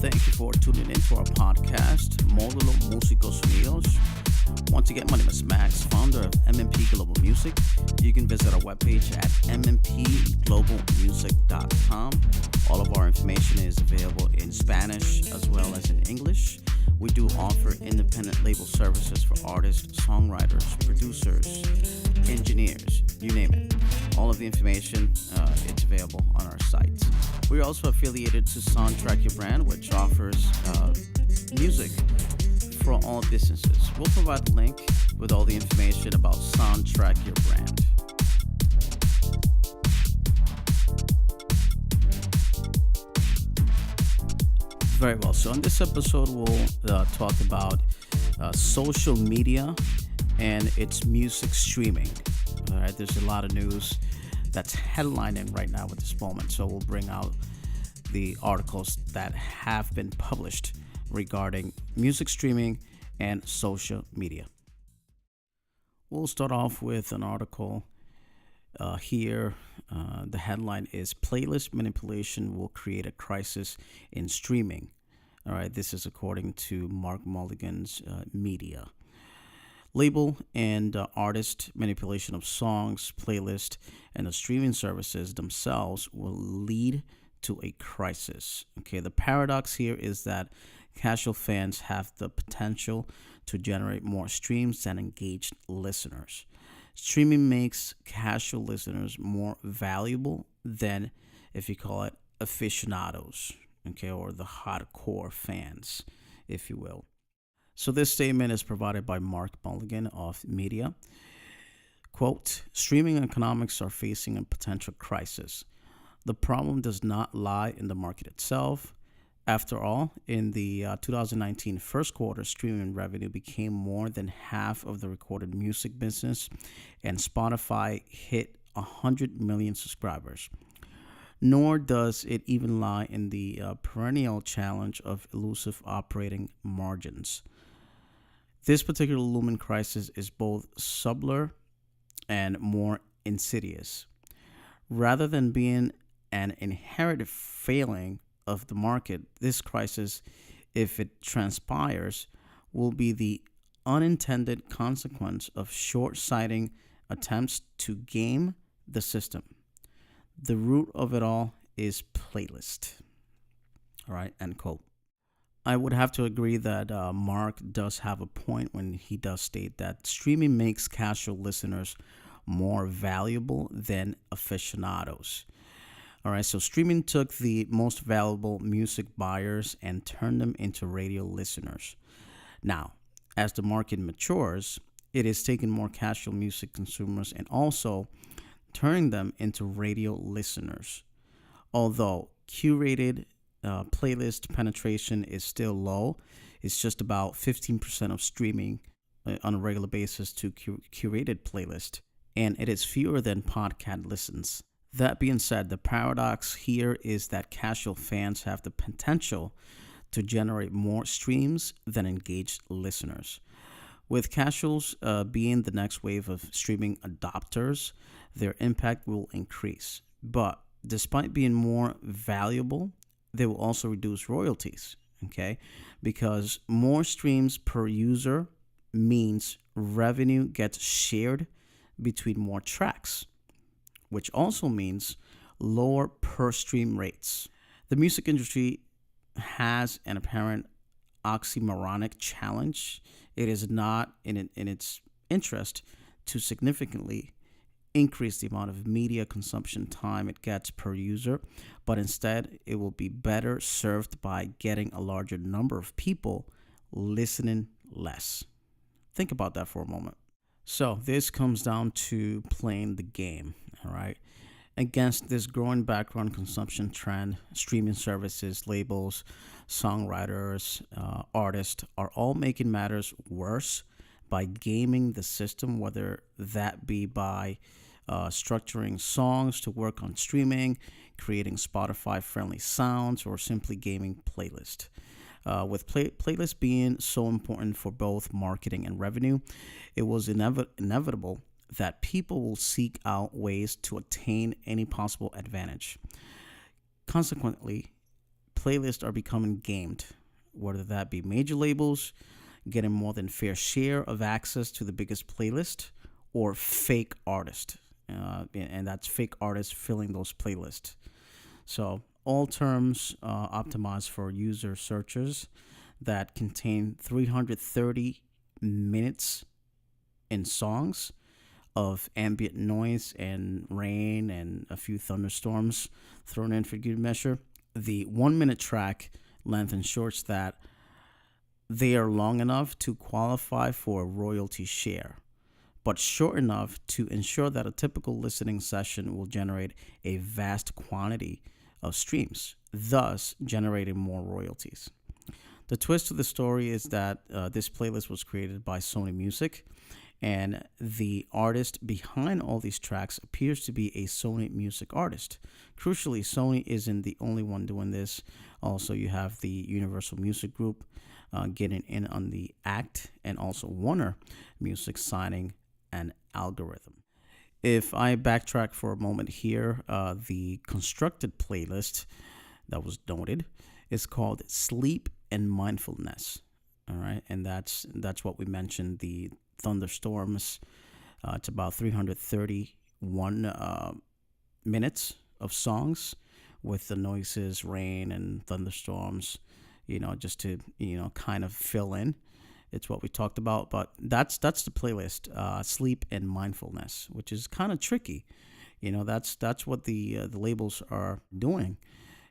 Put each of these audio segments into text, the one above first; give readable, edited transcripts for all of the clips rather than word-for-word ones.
Thank you for tuning into our podcast, Módulo Músicos Unidos. Once again, my name is Max, founder of MMP Global Music. You can visit our webpage at mmpglobalmusic.com. All of our information is available in Spanish as well as in English. We do offer independent label services for artists, songwriters, producers, engineers, you name it. All of the information it's available on our site. We're also affiliated to Soundtrack Your Brand, which offers music for all businesses. We'll provide the link with all the information about Soundtrack Your Brand. Very well. So in this episode, we'll talk about social media and its music streaming. All right, there's a lot of news that's headlining right now at this moment. So we'll bring out the articles that have been published regarding music streaming and social media. We'll start off with an article here. The headline is Playlist Manipulation Will Create a Crisis in Streaming. All right, this is according to Mark Mulligan's Media. Label and artist manipulation of songs, playlists, and the streaming services themselves will lead to a crisis. Okay, the paradox here is that casual fans have the potential to generate more streams than engaged listeners. Streaming makes casual listeners more valuable than, if you call it, aficionados, okay, or the hardcore fans, if you will. So this statement is provided by Mark Mulligan of Media. Quote, streaming economics are facing a potential crisis. The problem does not lie in the market itself. After all, in the 2019 first quarter, streaming revenue became more than half of the recorded music business, and Spotify hit 100 million subscribers. Nor does it even lie in the perennial challenge of elusive operating margins. This particular looming crisis is both subtler and more insidious. Rather than being an inherent failing of the market, this crisis, if it transpires, will be the unintended consequence of short-sighted attempts to game the system. The root of it all is playlist. All right, end quote. I would have to agree that Mark does have a point when he does state that streaming makes casual listeners more valuable than aficionados. All right, so streaming took the most valuable music buyers and turned them into radio listeners. Now, as the market matures, it is taking more casual music consumers and also turning them into radio listeners. Although curated playlist penetration is still low, it's just about 15% of streaming on a regular basis to curated playlist, and it is fewer than podcast listens. That being said, the paradox here is that casual fans have the potential to generate more streams than engaged listeners. With casuals being the next wave of streaming adopters, their impact will increase. But despite being more valuable, they will also reduce royalties, okay? Because more streams per user means revenue gets shared between more tracks, which also means lower per stream rates. The music industry has an apparent oxymoronic challenge. It is not in its interest to significantly increase the amount of media consumption time it gets per user, but instead it will be better served by getting a larger number of people listening less. Think about that for a moment. So this comes down to playing the game, all right? Against this growing background consumption trend, streaming services, labels, songwriters, artists are all making matters worse by gaming the system, whether that be by structuring songs to work on streaming, creating Spotify-friendly sounds, or simply gaming playlist. With playlists being so important for both marketing and revenue, it was inevitable that people will seek out ways to attain any possible advantage. Consequently, playlists are becoming gamed, whether that be major labels getting more than fair share of access to the biggest playlist, or fake artists. And that's fake artists filling those playlists. So, all terms optimized for user searches that contain 330 minutes in songs of ambient noise and rain and a few thunderstorms thrown in for good measure. The 1 minute track length ensures that they are long enough to qualify for a royalty share, but short enough to ensure that a typical listening session will generate a vast quantity of streams, thus generating more royalties. The twist to the story is that this playlist was created by Sony Music, and the artist behind all these tracks appears to be a Sony Music artist. Crucially, Sony isn't the only one doing this. Also, you have the Universal Music Group getting in on the act, and also Warner Music signing an algorithm. If I backtrack for a moment here, the constructed playlist that was noted is called Sleep and Mindfulness. All right, and that's what we mentioned, the thunderstorms. It's about 331 minutes of songs with the noises, rain, and thunderstorms. Just to kind of fill in. It's what we talked about, but that's the playlist, Sleep and Mindfulness, which is kind of tricky. That's what the labels are doing,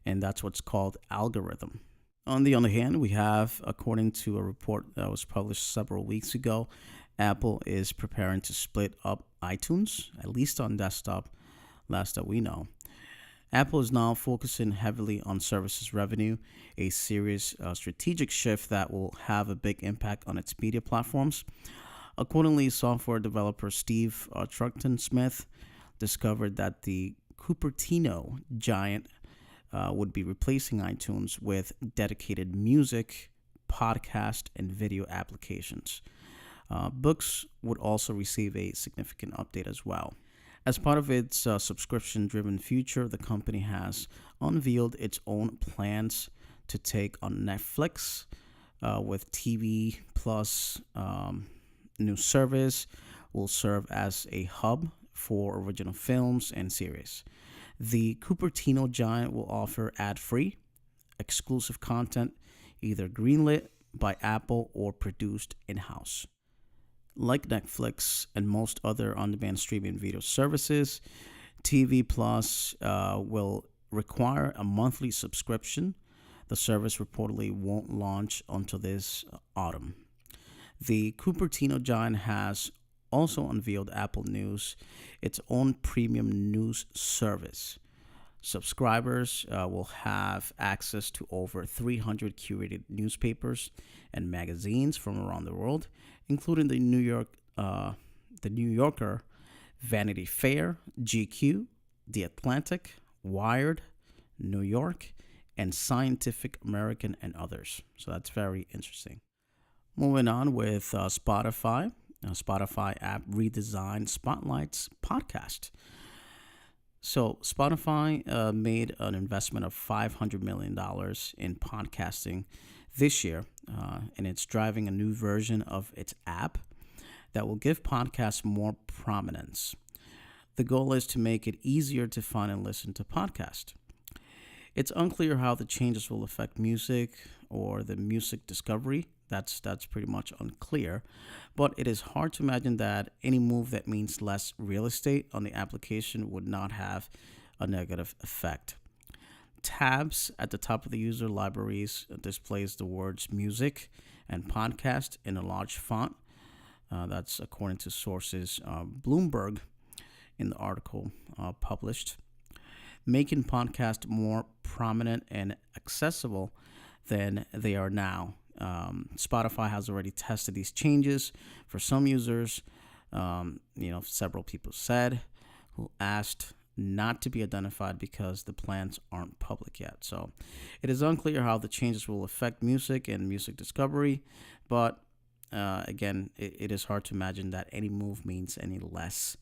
and that's what's called algorithm. On the other hand, we have, according to a report that was published several weeks ago, Apple is preparing to split up iTunes, at least on desktop, last that we know. Apple is now focusing heavily on services revenue, a serious strategic shift that will have a big impact on its media platforms. Accordingly, software developer Steve Truckton-Smith discovered that the Cupertino giant would be replacing iTunes with dedicated music, podcast, and video applications. Books would also receive a significant update as well. As part of its subscription-driven future, the company has unveiled its own plans to take on Netflix with TV Plus. New service will serve as a hub for original films and series. The Cupertino giant will offer ad-free, exclusive content, either greenlit by Apple or produced in-house. Like Netflix and most other on-demand streaming video services, TV Plus will require a monthly subscription. The service reportedly won't launch until this autumn. The Cupertino giant has also unveiled Apple News, its own premium news service. Subscribers will have access to over 300 curated newspapers and magazines from around the world, including the New Yorker, Vanity Fair, GQ, The Atlantic, Wired, New York, and Scientific American, and others. So that's very interesting. Moving on with Spotify. Spotify app redesign spotlights podcast. So Spotify made an investment of $500 million in podcasting this year, and it's driving a new version of its app that will give podcasts more prominence. The goal is to make it easier to find and listen to podcasts. It's unclear how the changes will affect music or the music discovery. That's pretty much unclear, but it is hard to imagine that any move that means less real estate on the application would not have a negative effect. Tabs at the top of the user libraries displays the words music and podcast in a large font. That's according to sources Bloomberg in the article published. Making podcasts more prominent and accessible than they are now. Spotify has already tested these changes for some users. Several people said who asked not to be identified because the plans aren't public yet. So it is unclear how the changes will affect music and music discovery. But again, it is hard to imagine that any move means any less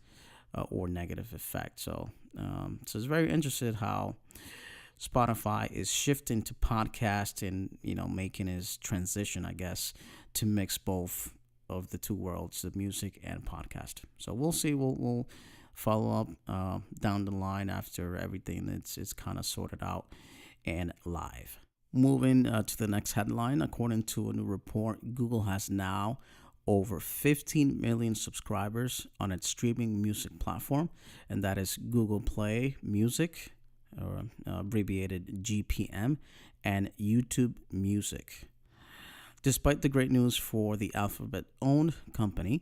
or negative effect. So it's very interested how Spotify is shifting to podcast and, making his transition, I guess, to mix both of the two worlds, the music and podcast. So we'll see. We'll follow up down the line after everything it's kind of sorted out and live. Moving to the next headline, according to a new report, Google has now over 15 million subscribers on its streaming music platform, and that is Google Play Music, or abbreviated GPM, and YouTube Music. Despite the great news for the Alphabet-owned company,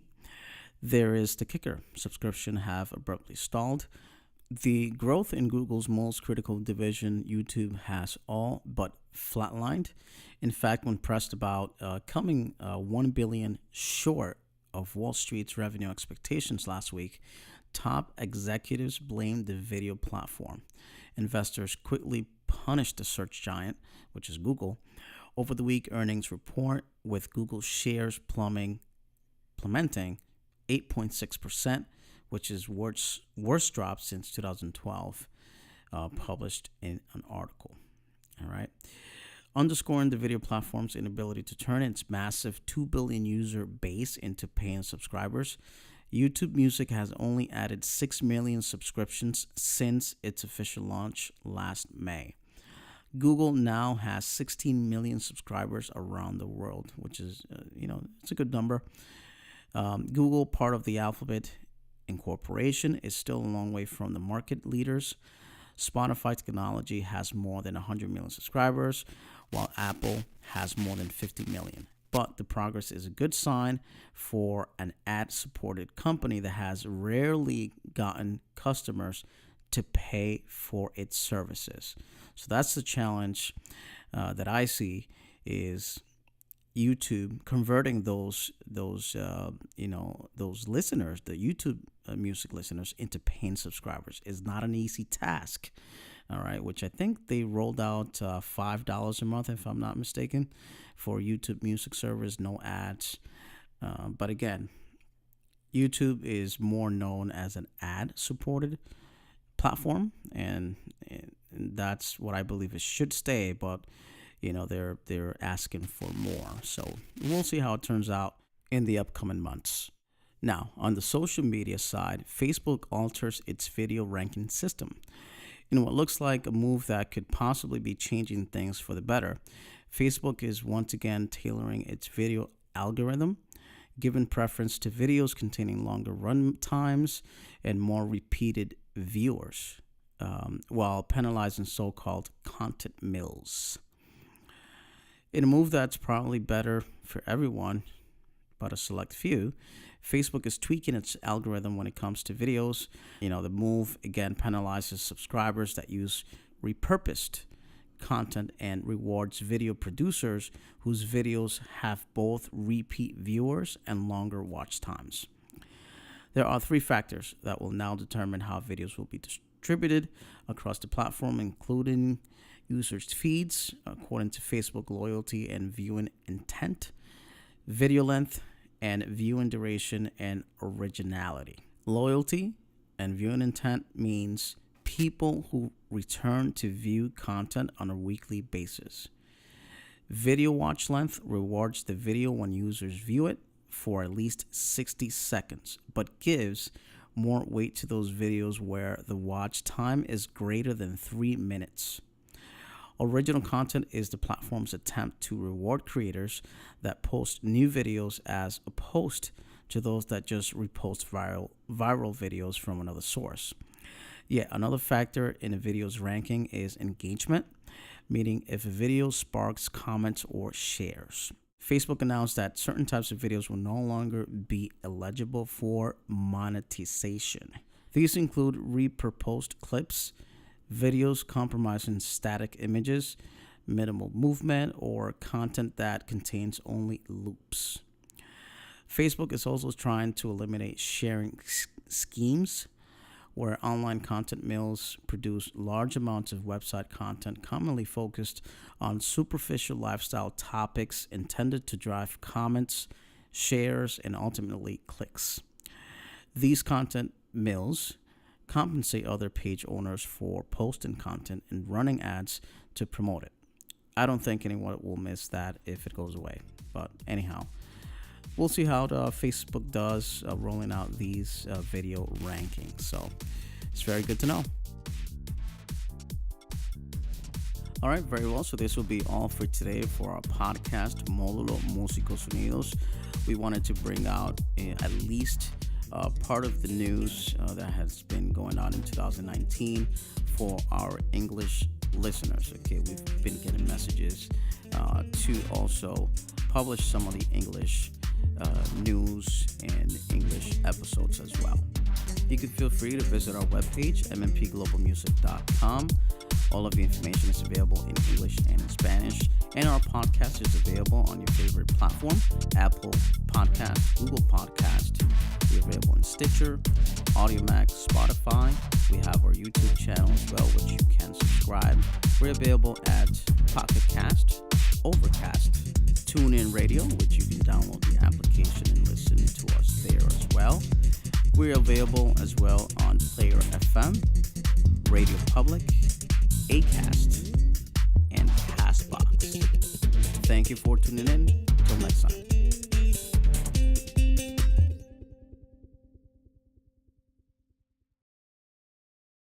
there is the kicker. Subscriptions have abruptly stalled. The growth in Google's most critical division, YouTube, has all but flatlined. In fact, when pressed about coming $1 billion short of Wall Street's revenue expectations last week, top executives blamed the video platform. Investors quickly punished the search giant, which is Google, over the week earnings report, with Google shares plummeting 8.6%, which is worst drop since 2012, published in an article. All right. Underscoring the video platform's inability to turn its massive 2 billion user base into paying subscribers, YouTube Music has only added 6 million subscriptions since its official launch last May. Google now has 16 million subscribers around the world, which is, it's a good number. Google, part of the Alphabet Incorporation, is still a long way from the market leaders. Spotify technology has more than 100 million subscribers, while Apple has more than 50 million. But the progress is a good sign for an ad-supported company that has rarely gotten customers to pay for its services. So that's the challenge that I see, is YouTube converting those listeners, the YouTube music listeners, into paying subscribers is not an easy task. All right, which I think they rolled out $5 a month, if I'm not mistaken, for YouTube music service, no ads. But again, YouTube is more known as an ad-supported platform, and that's what I believe it should stay. But they're asking for more, so we'll see how it turns out in the upcoming months. Now, on the social media side, Facebook alters its video ranking system. In what looks like a move that could possibly be changing things for the better, Facebook is once again tailoring its video algorithm, giving preference to videos containing longer run times and more repeated viewers, while penalizing so-called content mills. In a move that's probably better for everyone but a select few, Facebook is tweaking its algorithm when it comes to videos. The move again penalizes subscribers that use repurposed content and rewards video producers whose videos have both repeat viewers and longer watch times. There are 3 factors that will now determine how videos will be distributed across the platform, including users' feeds, according to Facebook loyalty and viewing intent, video length, and viewing duration and originality. Loyalty and viewing intent means people who return to view content on a weekly basis. Video watch length rewards the video when users view it for at least 60 seconds, but gives more weight to those videos where the watch time is greater than 3 minutes. Original content is the platform's attempt to reward creators that post new videos as opposed to those that just repost viral videos from another source. Yet another factor in a video's ranking is engagement, meaning if a video sparks comments or shares. Facebook announced that certain types of videos will no longer be eligible for monetization. These include repurposed clips, videos compromising static images, minimal movement, or content that contains only loops. Facebook is also trying to eliminate sharing schemes, where online content mills produce large amounts of website content commonly focused on superficial lifestyle topics intended to drive comments, shares, and ultimately clicks. These content mills compensate other page owners for posting content and running ads to promote it. I don't think anyone will miss that if it goes away. But anyhow, we'll see how the Facebook does rolling out these video rankings. So it's very good to know. All right, very well. So this will be all for today for our podcast, Módulo Músicos Unidos. We wanted to bring out at least part of the news that has been going on in 2019 for our English listeners. Okay, we've been getting messages to also publish some of the English news and English episodes as well. You can feel free to visit our webpage, mmpglobalmusic.com. All of the information is available in English and in Spanish, and our podcast is available on your favorite platform: Apple Podcast, Google Podcast. We're available in Stitcher, AudioMac, Spotify. We have our YouTube channel as well, which you can subscribe. We're available at Pocket Cast, Overcast, TuneIn Radio, which you can download the application and listen to us there as well. We're available as well on Player FM, Radio Public, Acast, and Castbox. Thank you for tuning in. Until next time.